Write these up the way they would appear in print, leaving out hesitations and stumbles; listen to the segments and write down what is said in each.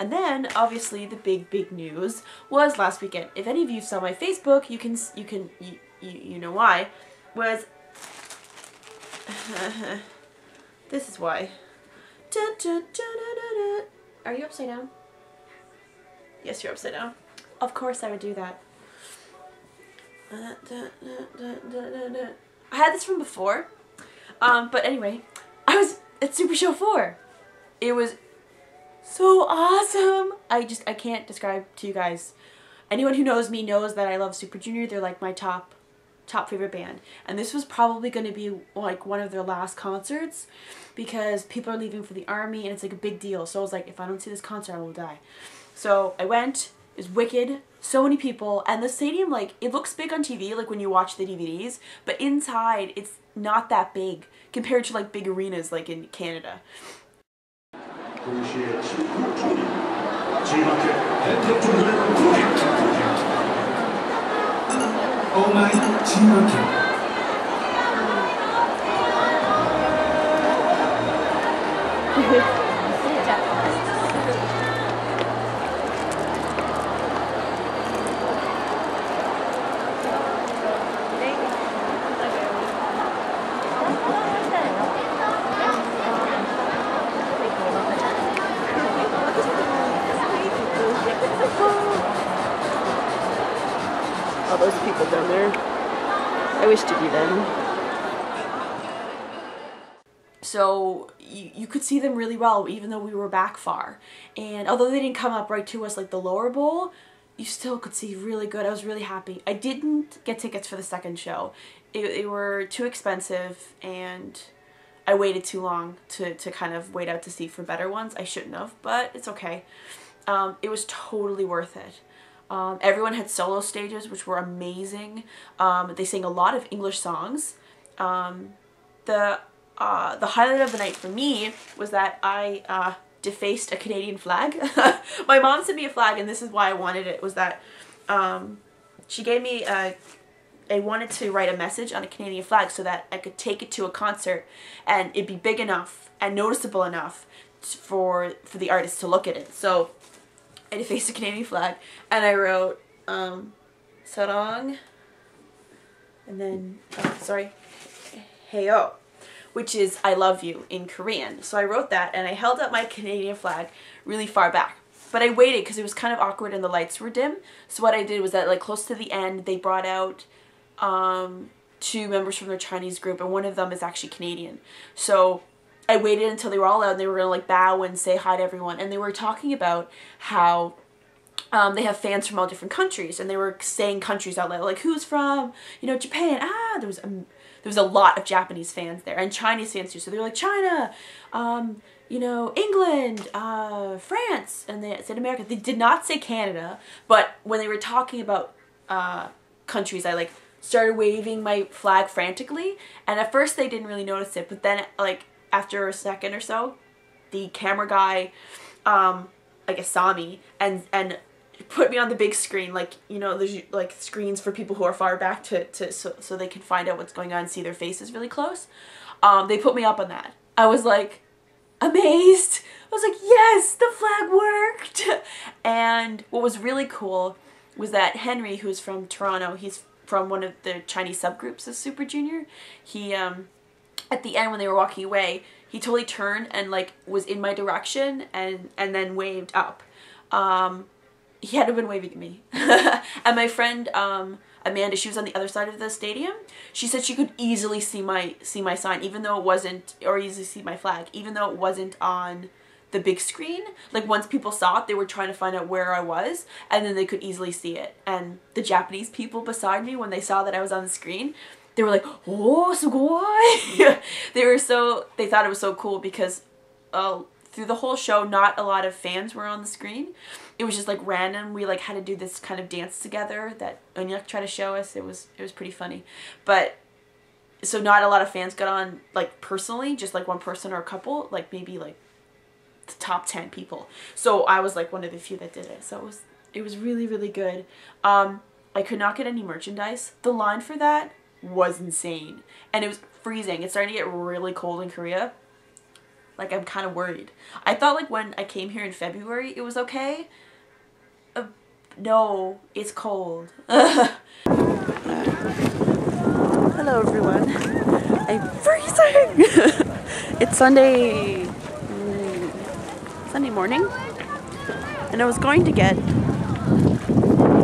And then obviously the big news was last weekend. If any of you saw my Facebook, you know why. Was this is why. Dun, dun, dun, dun, dun, dun. Are you upside down? Yes, you're upside down. Of course I would do that. I had this from before. But anyway, I was at Super Show 4. It was so awesome. I can't describe to you guys. Anyone who knows me knows that I love Super Junior. They're like my top favorite band. And this was probably going to be like one of their last concerts because people are leaving for the army and it's like a big deal. So I was like, if I don't see this concert, I will die. So I went. It was wicked. So many people. And the stadium, like, it looks big on TV, like when you watch the DVDs. But inside, it's not that big compared to like big arenas like in Canada. All those people down there. I wish to be them. So you could see them really well even though we were back far. And although they didn't come up right to us like the lower bowl, you still could see really good. I was really happy. I didn't get tickets for the second show. They were too expensive and I waited too long to kind of wait out to see for better ones. I shouldn't have, but it's okay. It was totally worth it. Everyone had solo stages, which were amazing. They sang a lot of English songs. The highlight of the night for me was that I defaced a Canadian flag. My mom sent me a flag, and this is why I wanted it, was that she gave me I wanted to write a message on a Canadian flag so that I could take it to a concert and it'd be big enough and noticeable enough for the artist to look at it. So I defaced a Canadian flag and I wrote sarong and then heyo, which is I love you in Korean. So I wrote that and I held up my Canadian flag really far back. But I waited because it was kind of awkward and the lights were dim. So what I did was that like close to the end they brought out 2 members from their Chinese group and one of them is actually Canadian. So I waited until they were all out and they were going to like bow and say hi to everyone. And they were talking about how they have fans from all different countries and they were saying countries out loud, like who's from, you know, Japan. There was a lot of Japanese fans there and Chinese fans too. So they were like China, you know, England, France, and they said America. They did not say Canada, but when they were talking about countries, I like started waving my flag frantically. And at first they didn't really notice it, but then like after a second or so, the camera guy, I guess saw me and put me on the big screen, like, you know, there's like screens for people who are far back so they can find out what's going on and see their faces really close. They put me up on that. I was like amazed. I was like, yes, the flag worked. And what was really cool was that Henry, who's from Toronto, he's from one of the Chinese subgroups of Super Junior. He at the end when they were walking away, he totally turned and like was in my direction and then waved up. He had to have been waving at me. And my friend Amanda, she was on the other side of the stadium. She said she could easily see my sign, even though it wasn't, or easily see my flag, even though it wasn't on the big screen. Like once people saw it, they were trying to find out where I was, and then they could easily see it. And the Japanese people beside me, when they saw that I was on the screen, they were like, "Oh, sugoi!" They thought it was so cool because through the whole show, not a lot of fans were on the screen. It was just like random. We like had to do this kind of dance together that Onyak tried to show us. It was pretty funny. But so not a lot of fans got on like personally, just like one person or a couple, like maybe like the top 10 people. So I was like one of the few that did it. So it was really, really good. I could not get any merchandise. The line for that was insane. And it was freezing. It's starting to get really cold in Korea. Like, I'm kind of worried. I thought like when I came here in February it was okay. No, it's cold. Hello everyone. I'm freezing! It's Sunday morning, and I was going to get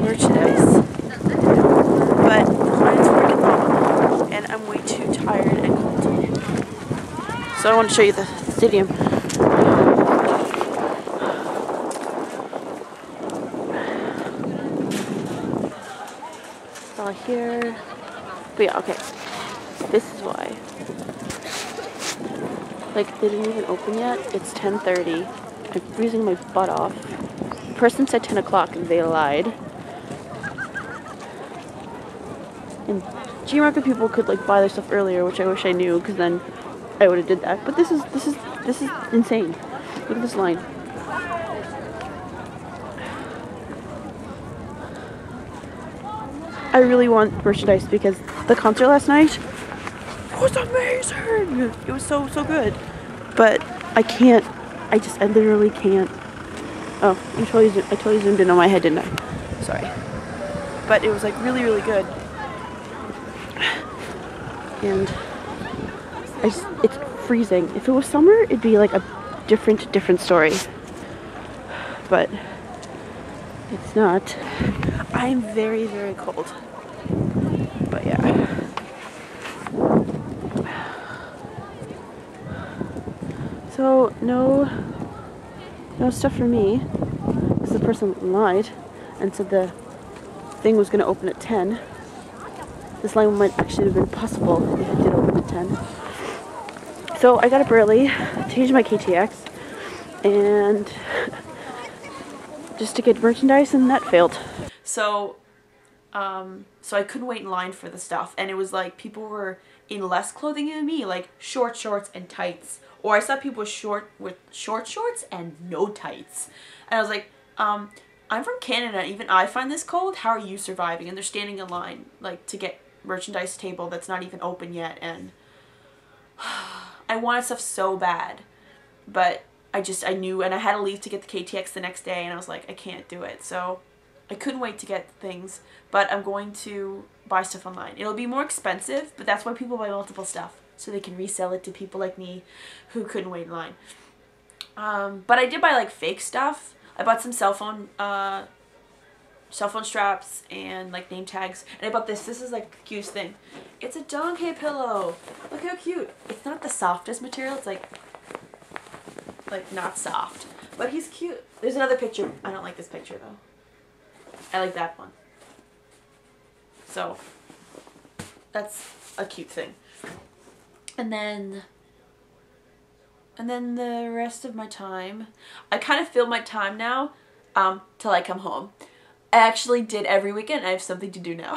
merchandise, but the line's freaking long, and I'm way too tired and cold. So I want to show you the stadium. It's all here. But yeah, okay. This is why. Like, they didn't even open yet. It's 10:30. I'm freezing my butt off. The person said 10 o'clock and they lied. And G-Market people could like buy their stuff earlier, which I wish I knew, because then I would have did that. But this is insane. Look at this line. I really want merchandise because the concert last night was amazing. It was so good. But I can't. I literally can't. Oh, I totally zoomed in on my head, didn't I? Sorry. But it was like really good. And it's freezing. If it was summer, it'd be like a different story. But it's not. I'm very cold. But yeah. So no stuff for me, because the person lied and said the thing was going to open at 10. This line might actually have been possible if it did open at 10. So I got up early, changed my KTX, and just to get merchandise, and that failed. So I couldn't wait in line for the stuff, and it was like people were in less clothing than me, like short shorts and tights. Or I saw people with short shorts and no tights. And I was like, I'm from Canada, even I find this cold, how are you surviving? And they're standing in line, like, to get merchandise table that's not even open yet, and I wanted stuff so bad. But I knew, and I had to leave to get the KTX the next day, and I was like, I can't do it. So I couldn't wait to get things, but I'm going to buy stuff online. It'll be more expensive, but that's why people buy multiple stuff, so they can resell it to people like me who couldn't wait in line. But I did buy like fake stuff. I bought some cell phone straps and like name tags, and I bought this. This is like the cutest thing. It's a donkey pillow. Look how cute. It's not the softest material. It's like not soft, but he's cute. There's another picture. I don't like this picture though. I like that one. So that's a cute thing. And then the rest of my time, I kind of fill my time now till I come home. I actually did every weekend. I have something to do now.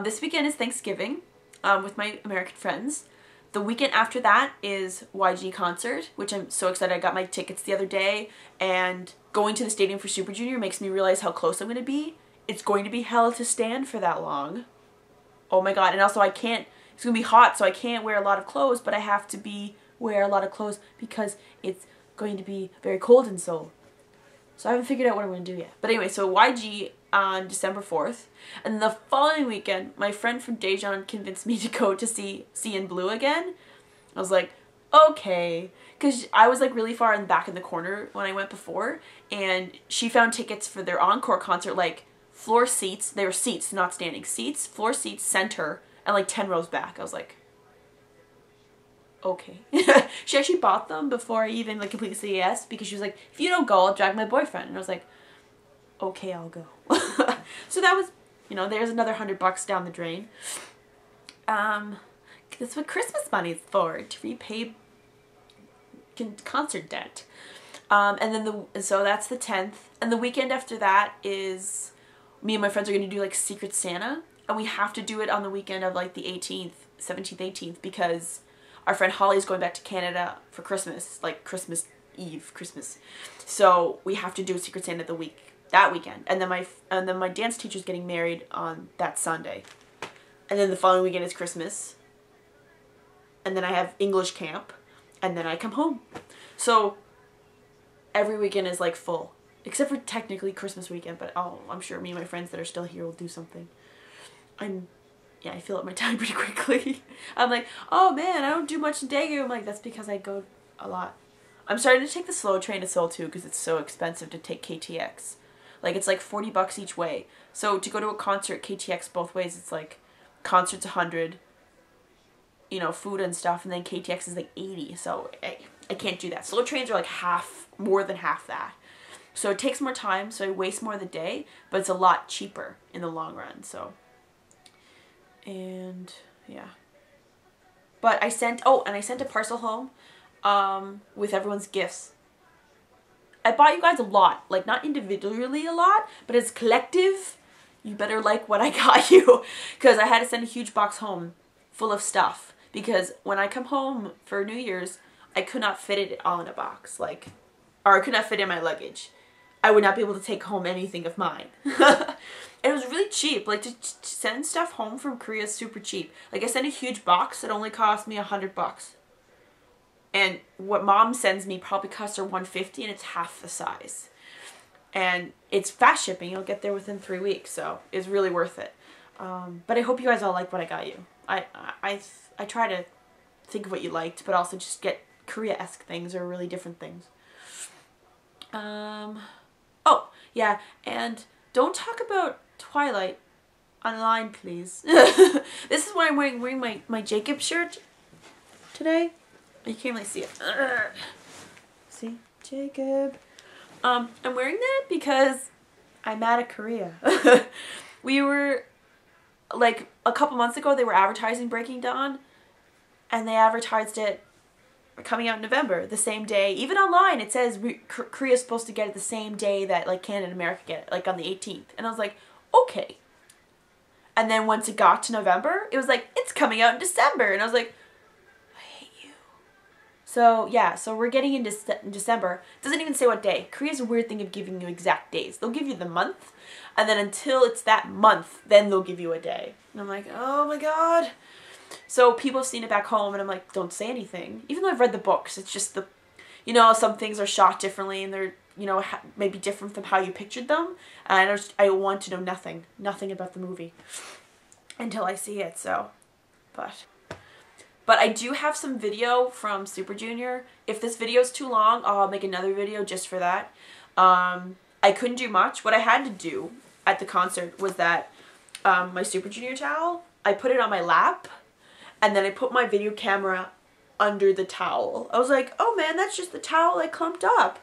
This weekend is Thanksgiving with my American friends. The weekend after that is YG concert, which I'm so excited. I got my tickets the other day, and going to the stadium for Super Junior makes me realize how close I'm going to be. It's going to be hell to stand for that long. Oh my god. And also it's going to be hot, so I can't wear a lot of clothes, but I have to wear a lot of clothes because it's going to be very cold in Seoul. So I haven't figured out what I'm going to do yet. But anyway, so YG on December 4th. And the following weekend, my friend from Daejeon convinced me to go to see In Blue again. I was like, okay. Because I was like really far in the back in the corner when I went before. And she found tickets for their encore concert, like floor seats. They were seats, not standing seats. Floor seats, center, and like 10 rows back. I was like, okay. She actually bought them before I even like completely said yes, because she was like, if you don't go, I'll drag my boyfriend. And I was like, okay, I'll go. So that was, there's another $100 down the drain. That's what Christmas money is for, to repay concert debt. And then so that's the 10th, and the weekend after that is me and my friends are going to do like Secret Santa, and we have to do it on the weekend of like the 18th, 17th, 18th, because our friend Holly is going back to Canada for Christmas, like Christmas Eve, Christmas. So we have to do a Secret Santa that weekend, and then my dance teacher's getting married on that Sunday, and then the following weekend is Christmas, and then I have English camp, and then I come home. So every weekend is like full, except for technically Christmas weekend, but I'm sure me and my friends that are still here will do something. Yeah, I fill up my time pretty quickly. I'm like, oh man, I don't do much in Daegu. I'm like, that's because I go a lot. I'm starting to take the slow train to Seoul too because it's so expensive to take KTX. Like, it's like 40 bucks each way. So to go to a concert, KTX both ways, it's like, concert's 100, you know, food and stuff, and then KTX is like 80. So I can't do that. Slow trains are like more than half that. So it takes more time, so I waste more of the day, but it's a lot cheaper in the long run, so. And yeah. But I sent a parcel home with everyone's gifts. I bought you guys a lot, like not individually a lot, but as collective, you better like what I got you. Because I had to send a huge box home full of stuff. Because when I come home for New Year's, I could not fit it all in a box. Like, or I could not fit in my luggage. I would not be able to take home anything of mine. It was really cheap. Like, to send stuff home from Korea is super cheap. Like, I sent a huge box that only cost me 100 bucks. And what mom sends me probably costs her 150, and it's half the size. And it's fast shipping. You'll get there within 3 weeks, so it's really worth it. But I hope you guys all like what I got you. I try to think of what you liked, but also just get Korea-esque things or really different things. Oh, yeah, and don't talk about Twilight online, please. This is why I'm wearing my Jacob shirt today. You can't really see it. See? Jacob. I'm wearing that because I'm mad at Korea. We were, like, a couple months ago, they were advertising Breaking Dawn, and they advertised it coming out in November, the same day. Even online, it says Korea's supposed to get it the same day that, like, Canada and America get it, like, on the 18th. And I was like, okay. And then once it got to November, it was like, it's coming out in December. And I was like, so, yeah, so we're getting into December. It doesn't even say what day. Korea's a weird thing of giving you exact days. They'll give you the month, and then until it's that month, then they'll give you a day. And I'm like, oh my god. So people have seen it back home, and I'm like, don't say anything. Even though I've read the books, it's just the, you know, some things are shot differently, and they're, you know, maybe different from how you pictured them. And I want to know nothing about the movie until I see it, so, But I do have some video from Super Junior. If this video is too long, I'll make another video just for that. I couldn't do much. What I had to do at the concert was that my Super Junior towel, I put it on my lap, and then I put my video camera under the towel. I was like, oh man, that's just the towel I clumped up.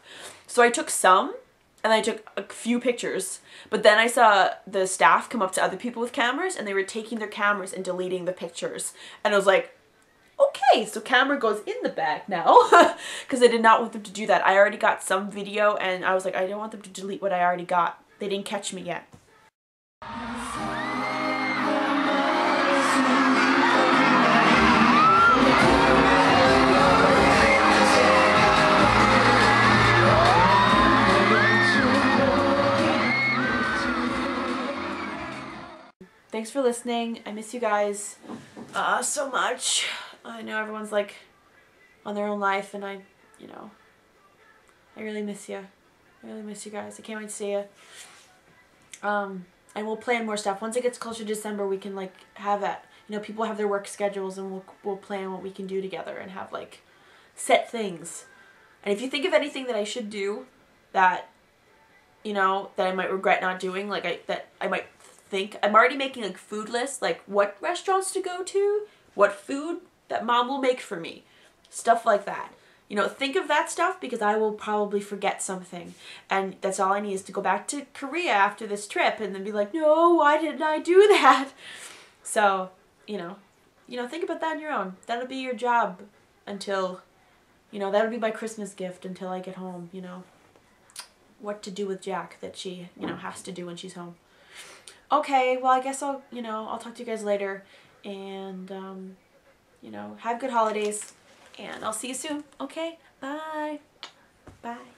So I took some, and I took a few pictures. But then I saw the staff come up to other people with cameras, and they were taking their cameras and deleting the pictures. And I was like, okay, so camera goes in the bag now, because I did not want them to do that. I already got some video, and I was like, I don't want them to delete what I already got. They didn't catch me yet. Thanks for listening. I miss you guys so much. I know everyone's like on their own life, and I really miss you. I really miss you guys. I can't wait to see you. And we'll plan more stuff. Once it gets closer to December, we can like have that. You know, people have their work schedules, and we'll plan what we can do together and have like set things. And if you think of anything that I should do that, you know, that I might regret not doing, like I might think, I'm already making like food lists, like what restaurants to go to, what food that mom will make for me, stuff like that. You know, think of that stuff, because I will probably forget something, and that's all I need is to go back to Korea after this trip and then be like, no, why didn't I do that? So, you know, think about that on your own. That'll be your job until, you know, that'll be my Christmas gift until I get home, you know, what to do with Jack that she, you know, has to do when she's home. Okay, well, I guess I'll talk to you guys later, and, you know, have good holidays, and I'll see you soon, okay? Bye. Bye.